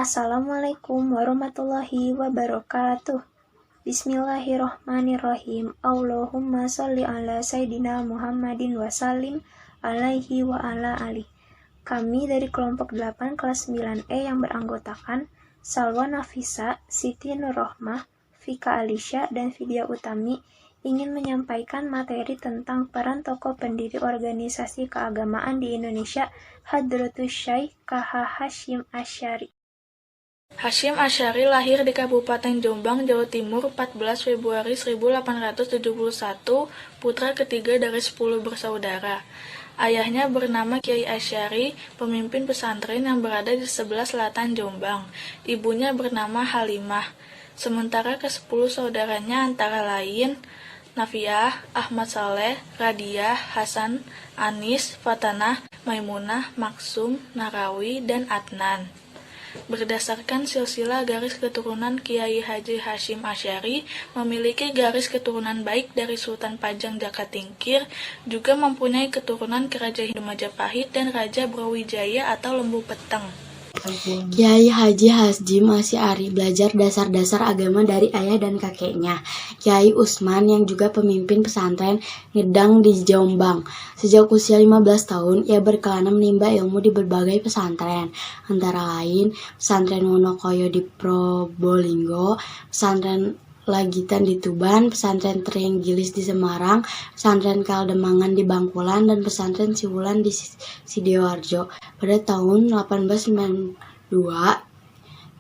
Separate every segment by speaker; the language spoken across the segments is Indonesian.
Speaker 1: Assalamualaikum warahmatullahi wabarakatuh. Bismillahirrohmanirrohim. Allahumma sholli ala Sayyidina Muhammadin wa salim alaihi wa ala alihi. Kami dari kelompok 8 kelas 9E yang beranggotakan Salwa Nafisa, Siti Nurrohmah, Vika Alisha, dan Vidya Utami ingin menyampaikan materi tentang peran tokoh pendiri organisasi keagamaan di Indonesia, Hadratus Syekh K.H. Hasyim Asy'ari.
Speaker 2: Hasyim Asy'ari lahir di Kabupaten Jombang, Jawa Timur 14 Februari 1871, putra ketiga dari 10 bersaudara. Ayahnya bernama Kiai Asy'ari, pemimpin pesantren yang berada di sebelah selatan Jombang. Ibunya bernama Halimah. Sementara ke-10 saudaranya antara lain Nafiah, Ahmad Saleh, Radiah, Hasan, Anis, Fatanah, Maimunah, Maksum, Narawi, dan Adnan. Berdasarkan silsilah garis keturunan Kiai Haji Hasyim Asy'ari memiliki garis keturunan baik dari Sultan Pajang Jakatingkir, juga mempunyai keturunan Keraja Hindu Majapahit dan Raja Brawijaya atau Lembu Peteng.
Speaker 3: Kiai Haji Hasyim Asy'ari belajar dasar-dasar agama dari ayah dan kakeknya, Kiai Usman, yang juga pemimpin pesantren Ngedang di Jombang. Sejak usia 15 tahun, ia berkelana menimba ilmu di berbagai pesantren, antara lain pesantren Wonokoyo di Probolinggo, pesantren Lagitan di Tuban, pesantren Trienggilis di Semarang, pesantren Kaldemangan di Bangkulan, dan pesantren Siwulan di Sidoarjo. Pada tahun 1892,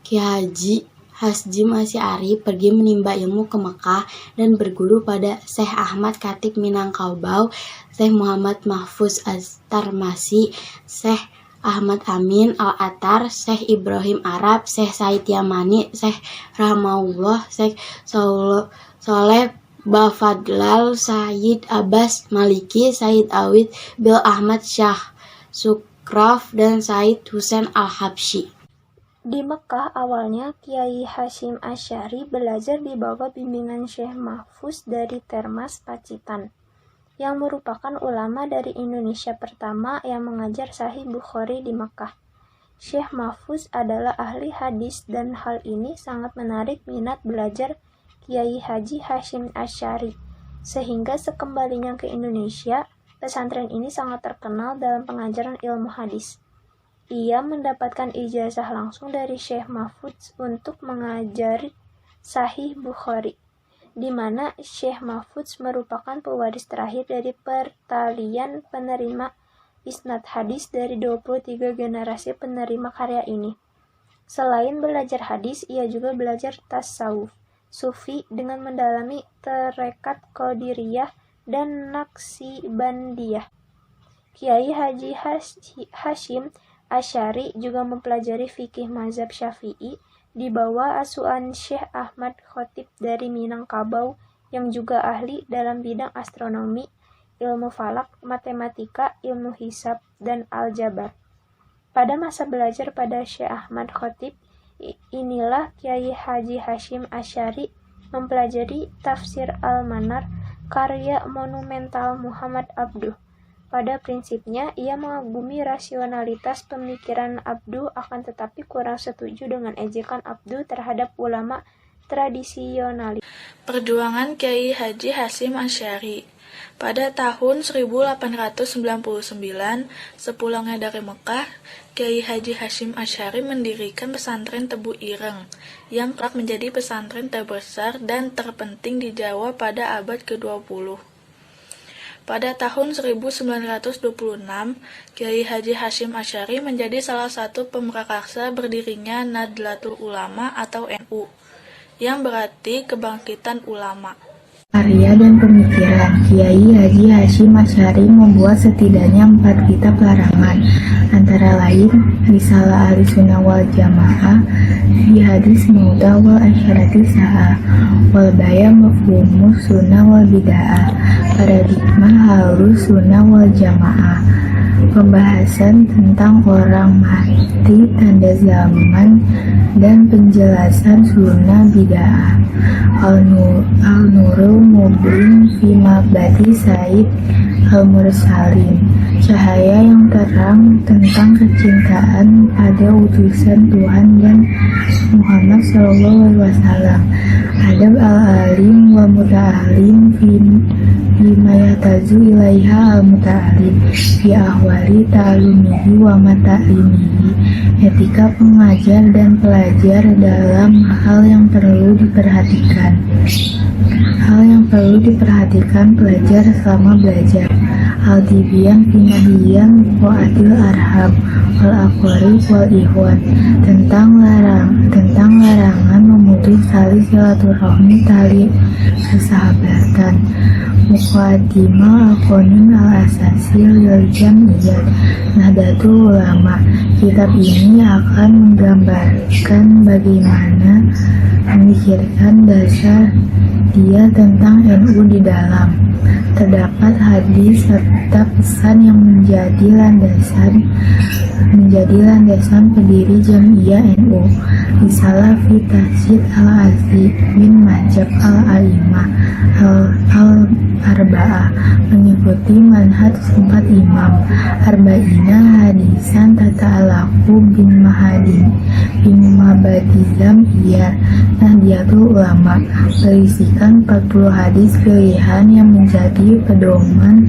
Speaker 3: Kiai Haji Hasyim Asy'ari pergi menimba ilmu ke Mekah dan berguru pada Syekh Ahmad Khatib Minangkabau, Syekh Muhammad Mahfuz At-Tarmasi, Syekh Ahmad Amin Al-Attar, Syekh Ibrahim Arab, Syekh Said Yamani, Syekh Rahmaullah, Syekh Soleh Bafadlal, Sayyid Abbas Maliki, Sayyid Awid Bil Ahmad Syah Sukraf, dan Sayyid Husain Al-Habsyi.
Speaker 1: Di Mekah, awalnya Kiai Hasyim Asy'ari belajar di bawah bimbingan Syekh Mahfuz dari Termas, Pacitan, yang merupakan ulama dari Indonesia pertama yang mengajar Sahih Bukhari di Mekah. Syekh Mahfuz adalah ahli hadis dan hal ini sangat menarik minat belajar Kiai Haji Hasyim Asy'ari, sehingga sekembalinya ke Indonesia, pesantren ini sangat terkenal dalam pengajaran ilmu hadis. Ia mendapatkan ijazah langsung dari Syekh Mahfuz untuk mengajari Sahih Bukhari, di mana Syekh Mahfuz merupakan pewaris terakhir dari pertalian penerima isnad hadis dari 23 generasi penerima karya ini. Selain belajar hadis, ia juga belajar tasawuf, sufi dengan mendalami tarekat Qadiriyah dan Naqsibandiyah. Kiai Haji Hasyim Asy'ari juga mempelajari fikih mazhab Syafi'i di bawah asuhan Syekh Ahmad Khatib dari Minangkabau, yang juga ahli dalam bidang astronomi, ilmu falak, matematika, ilmu hisab, dan aljabar. Pada masa belajar pada Syekh Ahmad Khatib, inilah Kiai Haji Hasyim Asy'ari mempelajari tafsir Al-Manar, karya monumental Muhammad Abduh. Pada prinsipnya, ia mengagumi rasionalitas pemikiran Abduh, akan tetapi kurang setuju dengan ejekan Abduh terhadap ulama tradisionalis.
Speaker 2: Perjuangan Kiai Haji Hasyim Asy'ari. Pada tahun 1899, sepulangnya dari Mekah, Kiai Haji Hasyim Asy'ari mendirikan pesantren Tebu Ireng, yang kelak menjadi pesantren terbesar dan terpenting di Jawa pada abad ke-20. Pada tahun 1926, Kiai Haji Hasyim Asy'ari menjadi salah satu pemrakarsa berdirinya Nadlatul Ulama atau NU, yang berarti kebangkitan ulama.
Speaker 4: Karya dan pemikiran Kiai Haji Hasyim Asy'ari membuat setidaknya 4 kitab larangan, antara lain Risalah Ahlussunnah wal Jamaah, Fi Hadis Maudah wal Asyarati Sa'ah, Wal Bayan Mafhumus Sunnah wal Bid'ah, Paradigma Ahlus Sunnah wal Jamaah, pembahasan tentang orang mati, tanda zaman, dan penjelasan sunnah bid'ah, Al-Nurul mubin fi mabati Said al-Mursalin. Cahaya yang terang tentang kecintaan pada utusan Tuhan dan Muhammad SAW. Adab al-alim wa muta'alim bima yatazu ilaiha al-muta'alim fi ahwali ta'alumihi wa mata'limihi. Etika pengajar dan pelajar dalam hal yang perlu diperhatikan. Hal yang perlu diperhatikan pelajar selama belajar. Al-Tibyan Finahiyan Wa'adil Arham Wal-Aqwarib Wal-Ihwan tentang larangan memutus tali silaturahmi, tali persahabatan. Muqaddimah Al-Qanin Al-Asasi Lil Jam'iyyat Nahdlatul Ulama. Kitab ini akan menggambarkan bagaimana memikirkan dasar dia tentang NU di dalam. Terdapat hadis serta pesan yang menjadi landasan pendiri Jam'iyah NU. Risalah fi Tahsid al-Aziz bin Majab al-Aimah al-Arba'ah mengikuti manhaj 4 imam. Arba'ina hadisan tata'alaku bin Mahadin bin Mabadizam iya Nahdlatul Ulama berisikan 40 hadis pilihan yang menjadi pedoman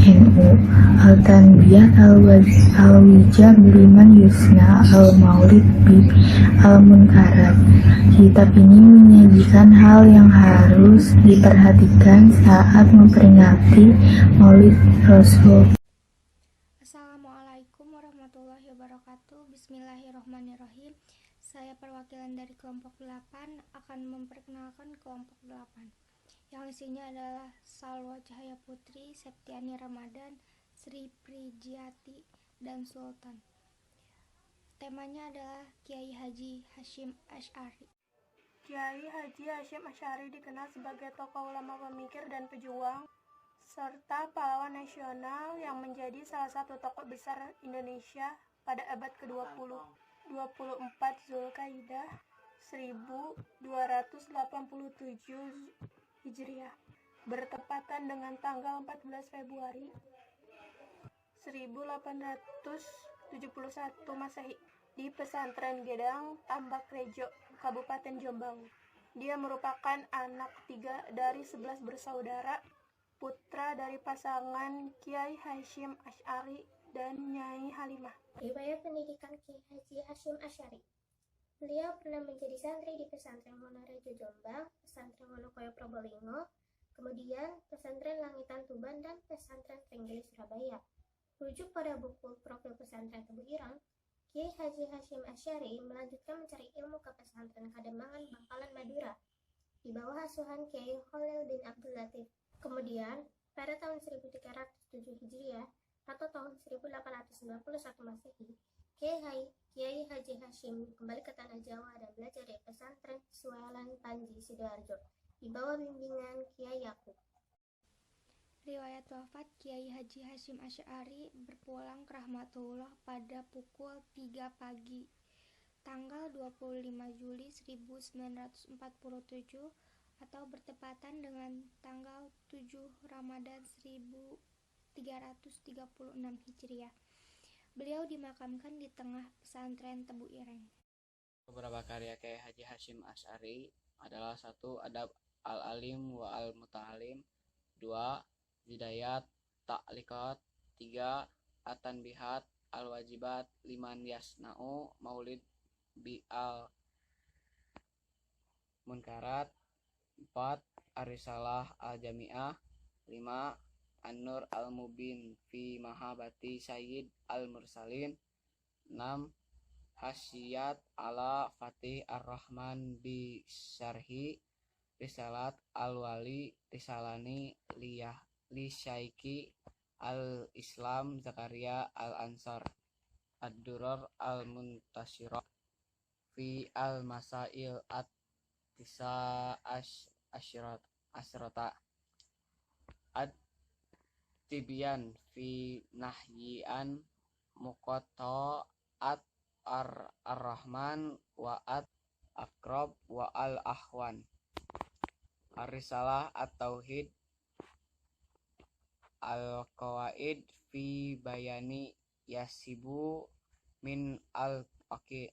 Speaker 4: NU. Al-Tanbiyah al-Wijab liman yusna al-Maulid bi al-Munkarat. Kitab ini menyajikan hal yang harus diperhatikan saat memperingati Maulid Rasul.
Speaker 5: Assalamualaikum warahmatullahi wabarakatuh. Bismillahirrahmanirrahim. Saya perwakilan dari kelompok 8 akan memperkenalkan kelompok 8 yang isinya adalah Salwa Cahaya Putri, Septiani Ramadan, Sri Prijiati, dan Sultan. Temanya adalah Kiai Haji Hasyim Asy'ari.
Speaker 6: Kiai Haji Hasyim Asy'ari dikenal sebagai tokoh ulama, pemikir dan pejuang serta pahlawan nasional yang menjadi salah satu tokoh besar Indonesia pada abad ke-20, 24 Zulkaidah 1287 Hijriah, bertepatan dengan tanggal 14 Februari 1871 Masehi, di pesantren Gedang, Tambak Rejo, Kabupaten Jombang. Dia merupakan anak 3 dari 11 bersaudara, putra dari pasangan Kiai Hasyim Asy'ari dan Nyai Halimah.
Speaker 7: Riwayat pendidikan Kiai Haji Hasyim Asy'ari. Beliau pernah menjadi santri di pesantren Wonorejo Jombang, pesantren Wonokoyo Probolinggo, kemudian pesantren Langitan Tuban dan pesantren Trenggale Surabaya. Rujuk pada buku profil pesantren Tebu Ireng, Kiai Haji Hasyim Asy'ari melanjutkan mencari ilmu ke pesantren Kademangan Bangkalan Madura di bawah asuhan Kiai Khalil bin Abdul Latif. Kemudian pada tahun 1307 Hijriah atau tahun 1891 Masehi, Kiai Haji Hasyim kembali ke tanah Jawa dan belajar di pesantren Suelan Panji Sidoarjo di bawah bimbingan Kiai Yakub.
Speaker 5: Riwayat wafat Kiai Haji Hasyim Asy'ari berpulang ke rahmatullah pada pukul 3 pagi tanggal 25 Juli 1947 atau bertepatan dengan tanggal 7 Ramadan 1336 Hijriah. Beliau dimakamkan di tengah pesantren Tebu Ireng.
Speaker 8: Beberapa karya Kiai Haji Hasyim Asy'ari adalah 1. Adab al-Alim wa al-Muta'alim, 2. Hidayat Ta'liqat, 3. At-Tanbihat al-Wajibat liman yasna'u Maulid bi al-Munkarat, 4. Ar-Risalah al-Jami'ah, 5. An-Nur al-Mubin fi Mahabati Sayyid al-Mursalin, 6. Hasyiyat ala Fatih ar-Rahman bi Syarhi Risalat al-Wali Risalani li Syaiki al-Islam Zakaria al-Ansar, Ad-Durar al-Muntashirah fi al-Masail at-Tisa Asyrata, Ad-Tibyan fi Nahyian Muqatta'at ar-Rahman wa at-Aqrab wa al-Ahwan. Ar-Risalah At-Tauhid, Al-Qawaid fi Bayani Yasibu min Al-Aqid.